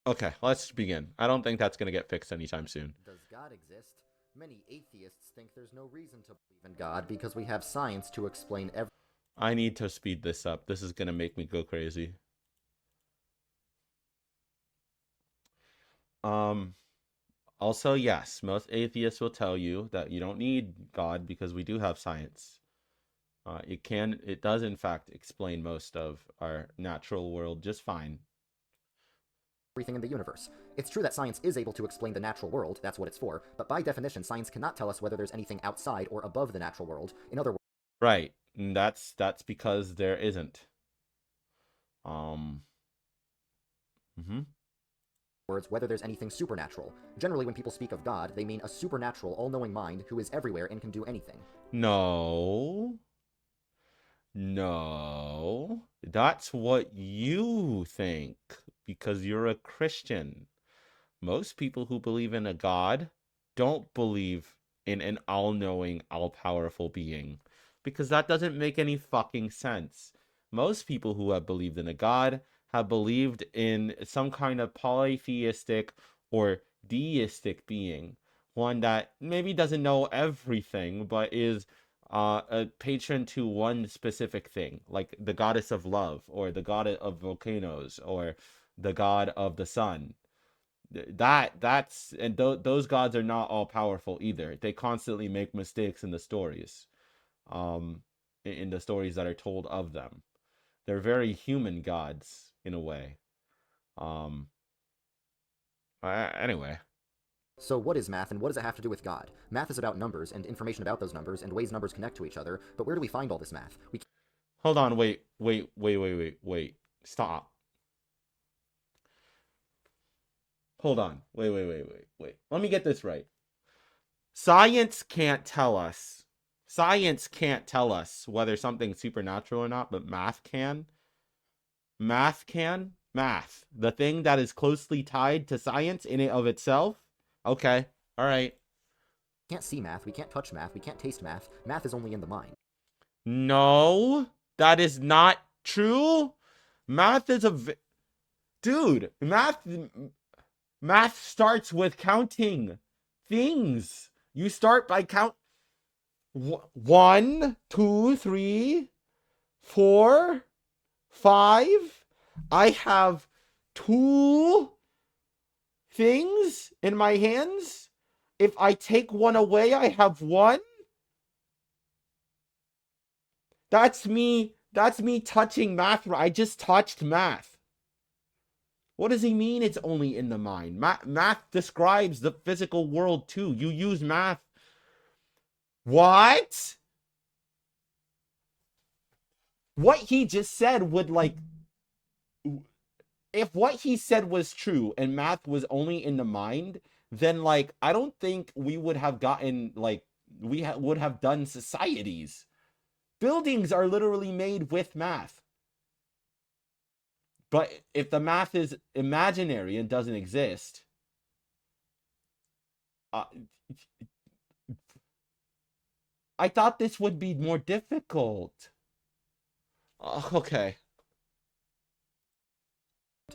Okay, let's begin. I don't think that's gonna get fixed anytime soon. Does God exist? Many atheists think there's no reason to believe in God because we have science to explain everything. I need to speed this up. This is gonna make me go crazy. Um, Also, yes, most atheists will tell you that you don't need God because we do have science. It does in fact explain most of our natural world just fine. In the universe. It's true that science is able to explain the natural world, that's what it's for, but by definition, science cannot tell us whether there's anything outside or above the natural world. In other Right. And that's because there isn't. Um, mhm. words, whether there's anything supernatural. Generally, when people speak of God, they mean a supernatural, all knowing mind who is everywhere and can do anything. No. No. That's what you think because you're a Christian. Most people who believe in a God don't believe in an all knowing, all powerful being because that doesn't make any fucking sense. Most people who have believed in a God have believed in some kind of polytheistic or deistic being, one that maybe doesn't know everything but is a patron to one specific thing, like the goddess of love or the god of volcanoes or the god of the sun. That's and those gods are not all powerful either. They constantly make mistakes in the stories, um in the stories that are told of them. They're very human gods in a way. um Anyway. So, what is math and what does it have to do with God? Math is about numbers and information about those numbers and ways numbers connect to each other, but where do we find all this math? We Hold on, wait. Stop. Hold on. Wait. Let me get this right. Science can't tell us. Science can't tell us whether something's supernatural or not, but math can. Math can. Math. The thing that is closely tied to science in it of itself. Okay. All right. can't see math, we can't touch math, we can't taste math. Math is only in the mind. No, that is not true. Math is dude. Math starts with counting things. You start by count 1, 2, 3, 4, 5. I have two things in my hands. If I take one away, I have one. That's me touching math. I just touched math. What does he mean it's only in the mind? Math describes the physical world too. You use math. What? What he just said would like, if what he said was true and math was only in the mind, then like I don't think we would have gotten like would have done societies. Buildings are literally made with math. But if the math is imaginary and doesn't exist, uh, I thought this would be more difficult. Okay.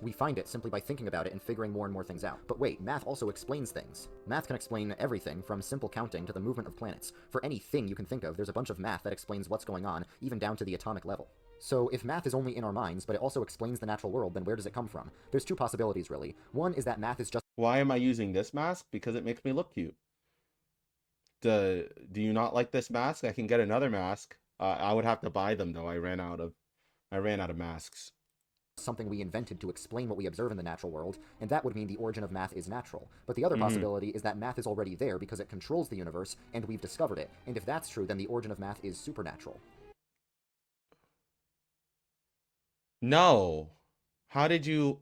We find it simply by thinking about it and figuring more and more things out. But wait, math also explains things. Math can explain everything from simple counting to the movement of planets. For anything you can think of, there's a bunch of math that explains what's going on, even down to the atomic level. So if math is only in our minds, but it also explains the natural world, then where does it come from? There's two possibilities, really. One is that math is just Why am I using this mask? Because it makes me look cute. Do you not like this mask? I can get another mask. I would have to buy them though. I ran out of masks. something we invented to explain what we observe in the natural world, and that would mean the origin of math is natural. But the other Mm-hmm. possibility is that math is already there because it controls the universe, and we've discovered it. And if that's true, then the origin of math is supernatural. No. How did you?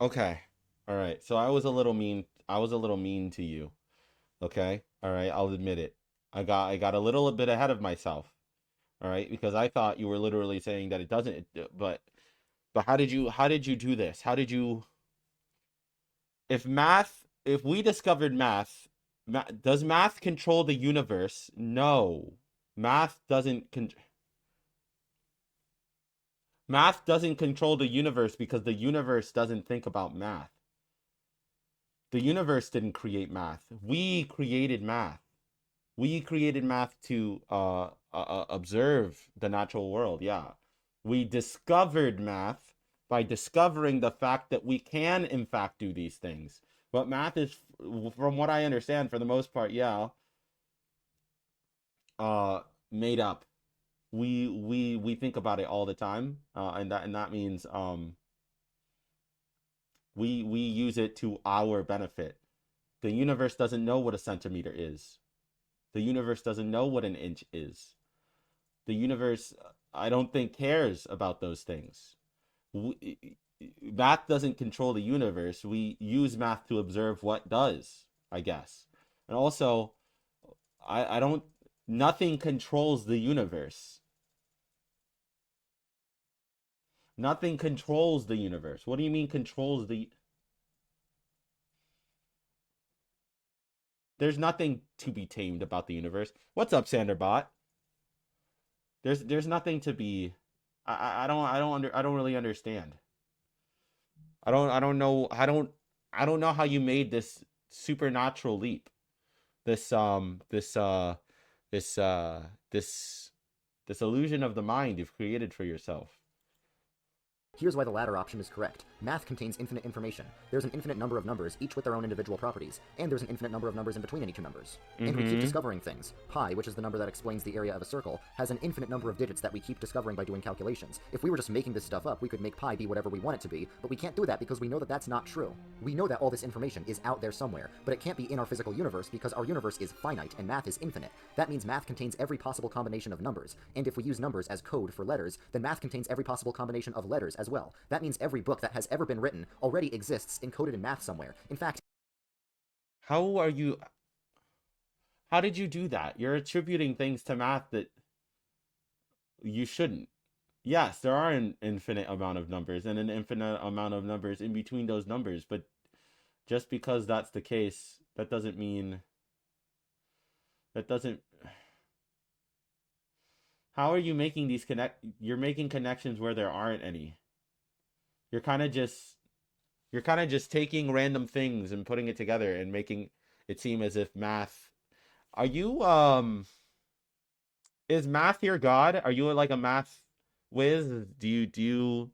Okay. All right. So I was a little mean. I was a little mean to you. Okay. All right. I'll admit it. I got a little bit ahead of myself. All right, because I thought you were literally saying that it doesn't. But how did you do this? How did you? If we discovered math, does math control the universe? No, math doesn't. Math doesn't control the universe because the universe doesn't think about math. The universe didn't create math. We created math. We created math to observe the natural world. Yeah. We discovered math by discovering the fact that we can, in fact, do these things. But math is, from what I understand, for the most part, yeah, uh, made up. We think about it all the time, and that means we use it to our benefit. The universe doesn't know what a centimeter is. The universe doesn't know what an inch is. The universe, I don't think, cares about those things. Math doesn't control the universe. We use math to observe what does, I guess. And also, I don't, nothing controls the universe. Nothing controls the universe. What do you mean controls the? There's nothing to be tamed about the universe. What's up, Sanderbot? There's nothing to be. I don't really understand. I don't know how you made this supernatural leap. This this this this this illusion of the mind you've created for yourself. Here's why the latter option is correct. Math contains infinite information. There's an infinite number of numbers, each with their own individual properties, and there's an infinite number of numbers in between any two numbers. And we keep discovering things. Pi, which is the number that explains the area of a circle, has an infinite number of digits that we keep discovering by doing calculations. If we were just making this stuff up, we could make pi be whatever we want it to be, but we can't do that because we know that that's not true. We know that all this information is out there somewhere, but it can't be in our physical universe because our universe is finite and math is infinite. That means math contains every possible combination of numbers, and if we use numbers as code for letters, then math contains every possible combination of letters as well. That means every book that has ever been written already exists encoded in math somewhere. In fact, How are you? How did you do that? You're attributing things to math that you shouldn't. Yes, there are an infinite amount of numbers and an infinite amount of numbers in between those numbers, but just because that's the case, that doesn't mean that doesn't. How are you making these connect? You're making connections where there aren't any. You're kind of just you're kind of just taking random things and putting it together and making it seem as if math. Are you is math your god? Are you like a math whiz? Do you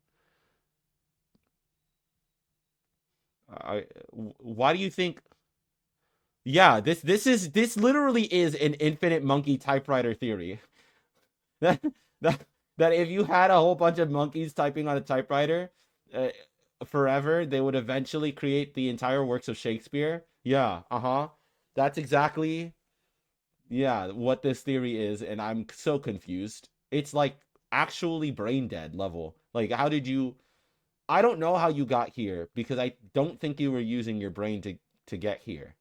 uh, why do you think yeah, this literally is an infinite monkey typewriter theory. that that that if you had a whole bunch of monkeys typing on a typewriter uh, forever, they would eventually create the entire works of Shakespeare. Yeah, uh-huh. That's exactly yeah, what this theory is, and I'm so confused. It's like actually brain dead level. Like how did you I don't know how you got here because I don't think you were using your brain to get here.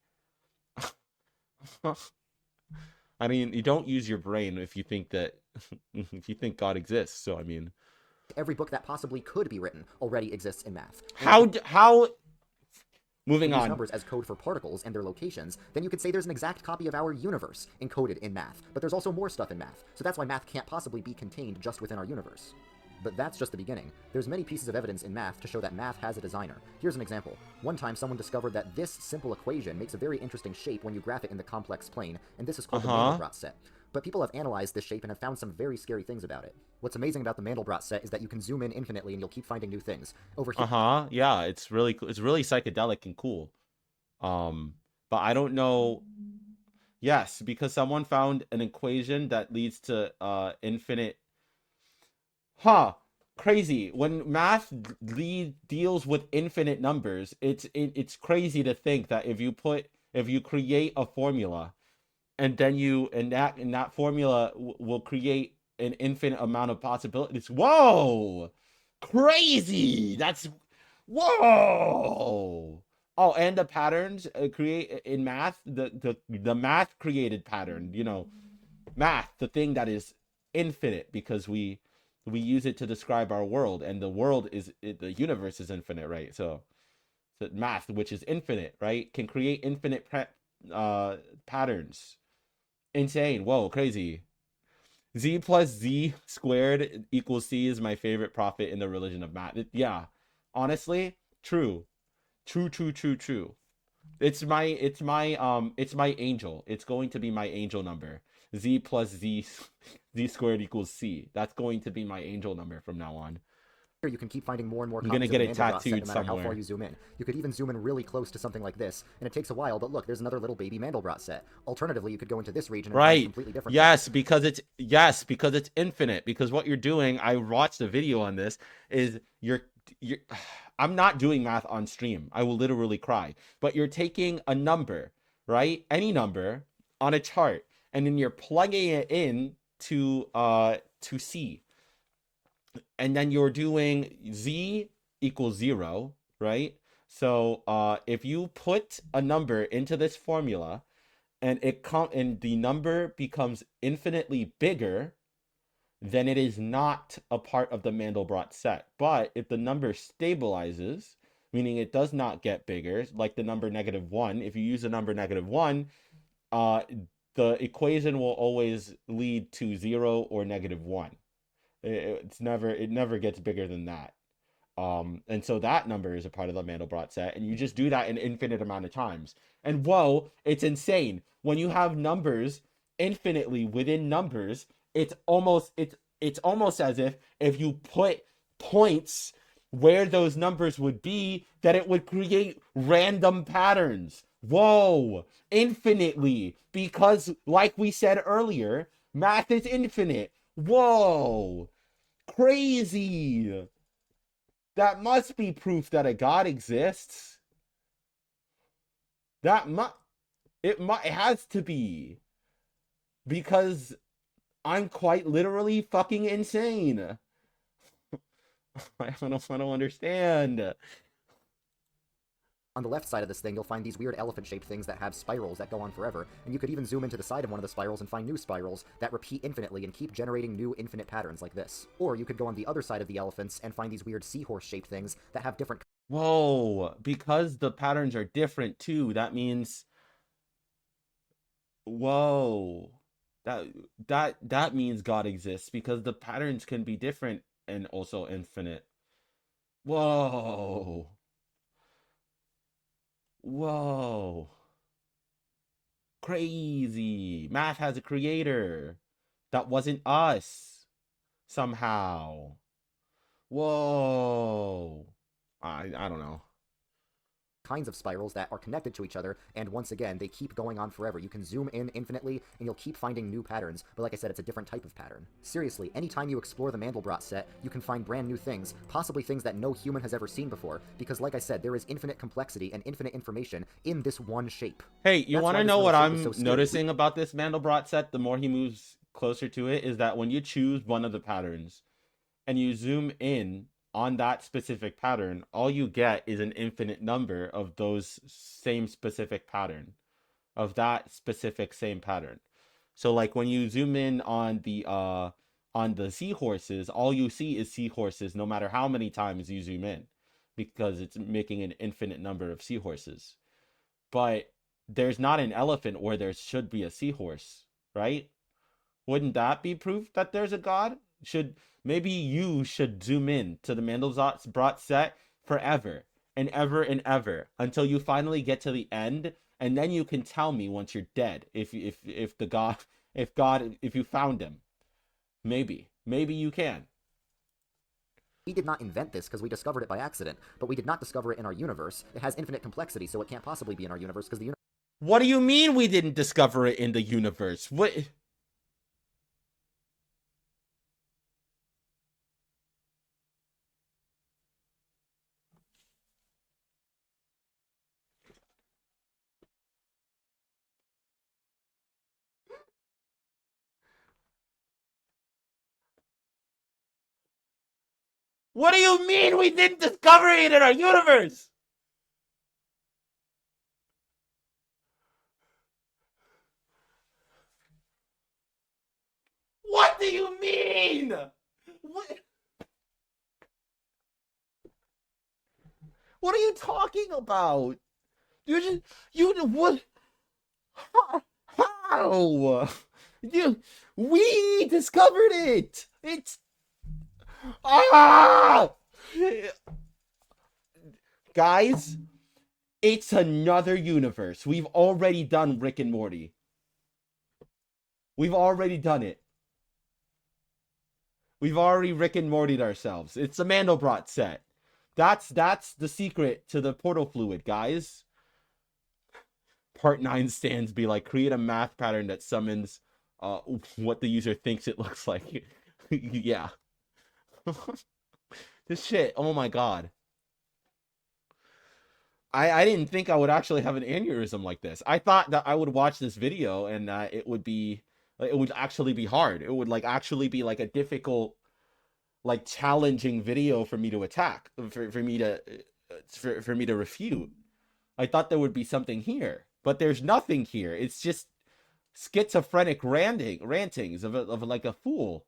I mean, you don't use your brain if you think that if you think God exists. So I mean, every book that possibly could be written already exists in math. And how moving we use on. numbers as code for particles and their locations, then you could say there's an exact copy of our universe encoded in math. But there's also more stuff in math, so that's why math can't possibly be contained just within our universe. But that's just the beginning. There's many pieces of evidence in math to show that math has a designer. Here's an example. One time someone discovered that this simple equation makes a very interesting shape when you graph it in the complex plane, and this is called the Mandelbrot set. But people have analyzed this shape and have found some very scary things about it. What's amazing about the Mandelbrot set is that you can zoom in infinitely and you'll keep finding new things. Over here, Yeah, it's really psychedelic and cool. But I don't know. Yes, because someone found an equation that leads to infinite. Huh. Crazy. When math deals with infinite numbers, it's crazy to think that if you create a formula and then you and that formula will create an infinite amount of possibilities. Whoa! Crazy. That's whoa. Oh, and the patterns create in math, the math created pattern, math, the thing that is infinite because we use it to describe our world, and the world the universe is infinite, right? So math, which is infinite, right, can create infinite patterns. Insane. Whoa, crazy. Z plus Z squared equals C is my favorite prophet in the religion of math. Yeah, honestly, true, true. It's my angel. It's going to be my angel number. Z plus Z squared equals C. That's going to be my angel number from now on. Here you can keep finding more and more I'm gonna copies of get the it Mandelbrot set tattooed no matter how far somewhere. you zoom in. You could even zoom in really close to something like this, and it takes a while, but look, there's another little baby Mandelbrot set. Alternatively, you could go into this region and find a Right. completely different thing. Because it's infinite. Because what you're doing, I watched a video on this, is you're I'm not doing math on stream. I will literally cry. But you're taking a number, right? Any number on a chart, and then you're plugging it in to C. And then you're doing Z equals 0, right? So if you put a number into this formula and and the number becomes infinitely bigger, then it is not a part of the Mandelbrot set. But if the number stabilizes, meaning it does not get bigger, like the number -1, if you use the number -1, uh, the equation will always lead to 0 or -1. It never gets bigger than that. And so that number is a part of the Mandelbrot set, and you just do that an infinite amount of times. And whoa, it's insane. When you have numbers infinitely within numbers, it's almost as if you put points where those numbers would be, that it would create random patterns. Whoa, infinitely. Because like we said earlier, math is infinite. Whoa, crazy. That must be proof that a god exists. That it has to be, because I'm quite literally fucking insane. I don't understand. On the left side of this thing, you'll find these weird elephant-shaped things that have spirals that go on forever, and you could even zoom into the side of one of the spirals and find new spirals that repeat infinitely and keep generating new infinite patterns like this. Or you could go on the other side of the elephants and find these weird seahorse-shaped things that have different Whoa, because the patterns are different too. That means whoa. That means God exists because the patterns can be different and also infinite. Whoa. Whoa. Crazy. Math has a creator. That wasn't us. Somehow. Whoa. I don't know. kinds of spirals that are connected to each other, and once again, they keep going on forever. You can zoom in infinitely, and you'll keep finding new patterns, but like I said, it's a different type of pattern. Seriously, anytime you explore the Mandelbrot set, you can find brand new things, possibly things that no human has ever seen before, because like I said, there is infinite complexity and infinite information in this one shape. Hey, you That's want why to this know little what shape is so I'm scary. noticing about this Mandelbrot set the more he moves closer to it? Is that when you choose one of the patterns and you zoom in on that specific pattern, all you get is an infinite number of those same specific pattern, of that specific same pattern. So like when you zoom in on the seahorses, all you see is seahorses no matter how many times you zoom in, because it's making an infinite number of seahorses. But there's not an elephant where there should be a seahorse, right? Wouldn't that be proof that there's a god? Should maybe you should zoom in to the Mandelbrot set forever and ever until you finally get to the end, and then you can tell me once you're dead if the god if you found him. Maybe you can. We did not invent this because we discovered it by accident, but we did not discover it in our universe. It has infinite complexity, so it can't possibly be in our universe because the universe What do you mean we didn't discover it in the universe? What do you mean we didn't discover it in our universe? What do you mean? What? What are you talking about? You just you what? How? We discovered it. It's ah, guys. It's another universe. We've already done Rick and Morty. We've already done it. We've already Rick and Morty'd ourselves. It's a Mandelbrot set. That's the secret to the portal fluid, guys. Part 9 stands be like, create a math pattern that summons what the user thinks it looks like. Yeah. This shit, oh my god. I didn't think I would actually have an aneurysm like this. I thought that I would watch this video and it would actually be hard. It would like actually be like a difficult, like challenging video for me to attack, for me to refute. I thought there would be something here, but there's nothing here. It's just schizophrenic rantings of like a fool.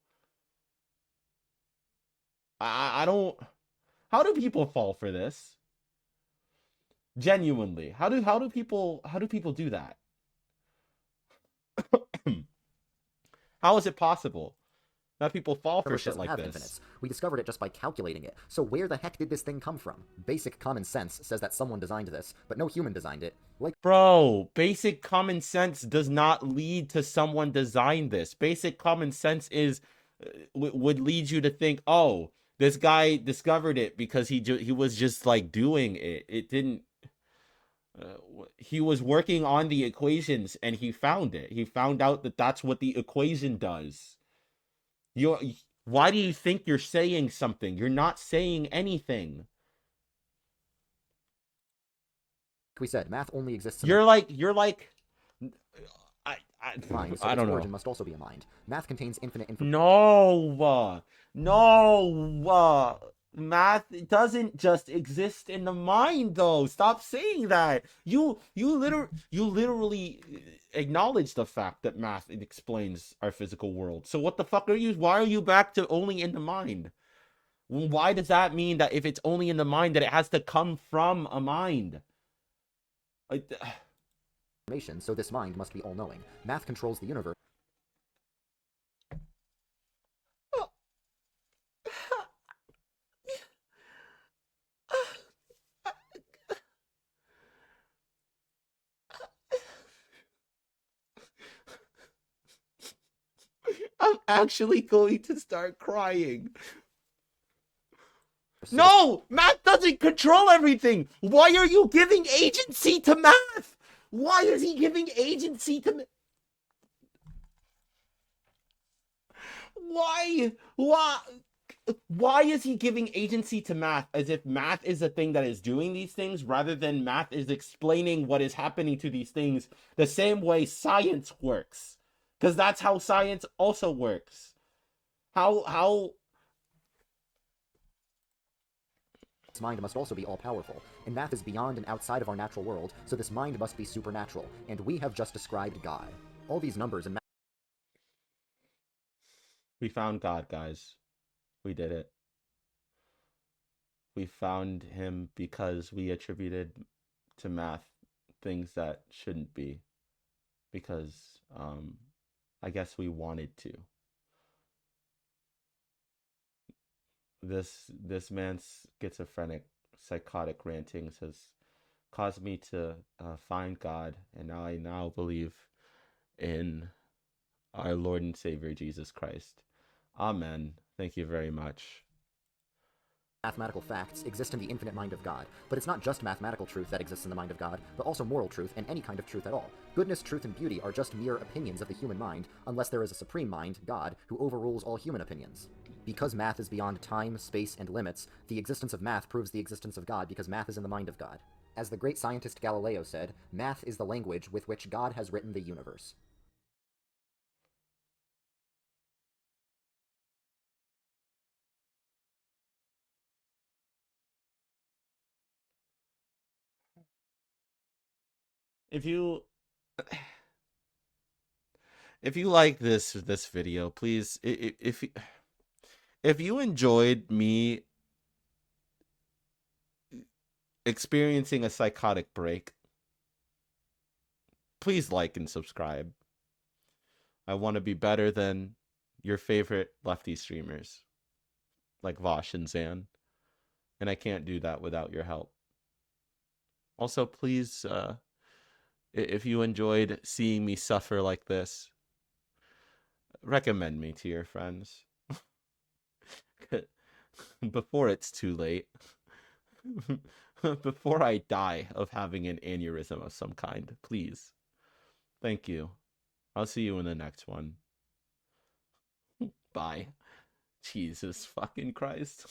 I don't. How do people fall for this? Genuinely, how do people do that? How is it possible that people fall for shit like this? Infinites. We discovered it just by calculating it. So where the heck did this thing come from? Basic common sense says that someone designed this, but no human designed it. Like, bro, basic common sense does not lead to someone designed this. Basic common sense is would lead you to think, oh, this guy discovered it because he was just like doing it. It didn't. He was working on the equations and he found it. He found out that that's what the equation does. Why do you think you're saying something? You're not saying anything. We said math only exists in you're like mind, so I don't its know. Origin must also be a mind. Math contains infinite information. No. Math doesn't just exist in the mind, though. Stop saying that. You literally acknowledge the fact that math explains our physical world. So what the fuck are you? Why are you back to only in the mind? Why does that mean that if it's only in the mind that it has to come from a mind? Like, so this mind must be all-knowing. Math controls the universe. I'm actually going to start crying. No! Math doesn't control everything! Why are you giving agency to math? Why is he giving agency to... Why is he giving agency to math as if math is the thing that is doing these things rather than math is explaining what is happening to these things the same way science works? Because that's how science also works. How This mind must also be all-powerful, and math is beyond and outside of our natural world, so this mind must be supernatural, and we have just described God. All these numbers and math... We found God, guys. We did it. We found him because we attributed to math things that shouldn't be. Because, I guess we wanted to. This man's schizophrenic, psychotic rantings has caused me to find God, and I now believe in our Lord and Savior Jesus Christ. Amen. Thank you very much. Mathematical facts exist in the infinite mind of God, but it's not just mathematical truth that exists in the mind of God, but also moral truth and any kind of truth at all. Goodness, truth, and beauty are just mere opinions of the human mind, unless there is a supreme mind, God, who overrules all human opinions. Because math is beyond time, space, and limits, the existence of math proves the existence of God because math is in the mind of God. As the great scientist Galileo said, math is the language with which God has written the universe. If you like this video, please, if you enjoyed me experiencing a psychotic break, please like and subscribe. I want to be better than your favorite lefty streamers like Vosh and Zan, and I can't do that without your help. Also, please, if you enjoyed seeing me suffer like this, recommend me to your friends before it's too late. Before I die of having an aneurysm of some kind, please. Thank you. I'll see you in the next one. Bye. Jesus fucking Christ.